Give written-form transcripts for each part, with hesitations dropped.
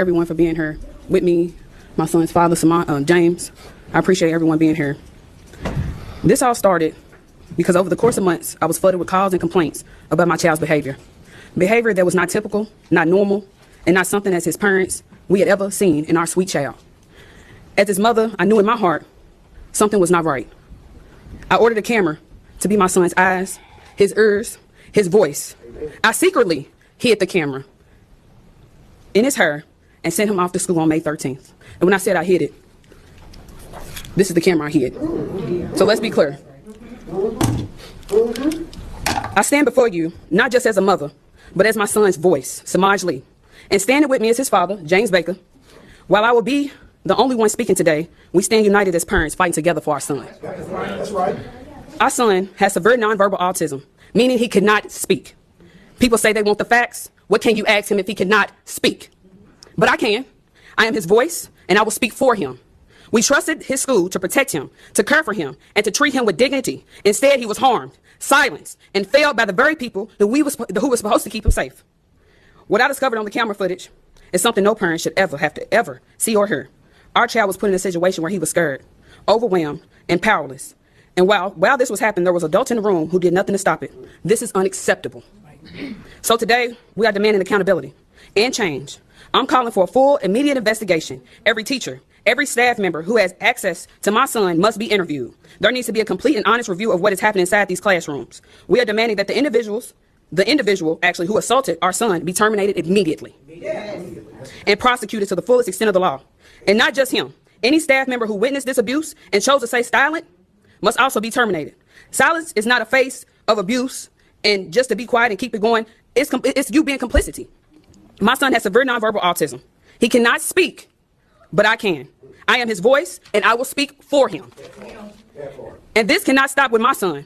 Everyone for being here with me, my son's father, Semaj, James. I appreciate everyone being here. This all started because over the course of months, I was flooded with calls and complaints about my child's behavior. Behavior that was not typical, not normal, and not something as his parents we had ever seen in our sweet child. As his mother, I knew in my heart something was not right. I ordered a camera to be my son's eyes, his ears, his voice. I secretly hid the camera in his hair and sent him off to school on May 13th. And when I said I hid it, this is the camera I hid. So let's be clear. I stand before you, not just as a mother, but as my son's voice, Semaj Lee. And standing with me is his father, James Baker. While I will be the only one speaking today, we stand united as parents, fighting together for our son. That's right. Our son has severe nonverbal autism, meaning he cannot speak. People say they want the facts. What can you ask him if he cannot speak? But I can. I am his voice, and I will speak for him. We trusted his school to protect him, to care for him, and to treat him with dignity. Instead, he was harmed, silenced, and failed by the very people who were supposed to keep him safe. What I discovered on the camera footage is something no parent should ever have to ever see or hear. Our child was put in a situation where he was scared, overwhelmed, and powerless. And while this was happening, there was adults in the room who did nothing to stop it. This is unacceptable. So today, we are demanding accountability and change. I'm calling for a full, immediate investigation. Every teacher, every staff member who has access to my son must be interviewed. There needs to be a complete and honest review of what is happening inside these classrooms. We are demanding that the individual actually who assaulted our son be terminated immediately and prosecuted to the fullest extent of the law. And not just him. Any staff member who witnessed this abuse and chose to stay silent must also be terminated. Silence is not a face of abuse, and just to be quiet and keep it going, it's you being complicity. My son has severe nonverbal autism. He cannot speak, but I can. I am his voice, and I will speak for him. And this cannot stop with my son.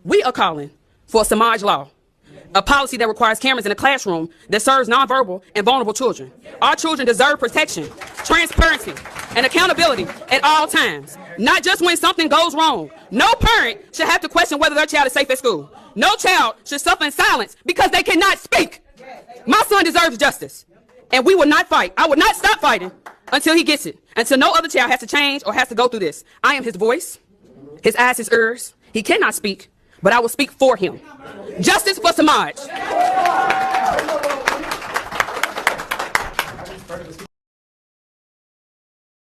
We are calling for a Semaj law, a policy that requires cameras in a classroom that serves nonverbal and vulnerable children. Our children deserve protection, transparency, and accountability at all times, not just when something goes wrong. No parent should have to question whether their child is safe at school. No child should suffer in silence because they cannot speak. My son deserves justice, and we will not fight. I will not stop fighting until he gets it, until no other child has to change or has to go through this. I am his voice, his eyes, his ears. He cannot speak, but I will speak for him. Justice for Semaj.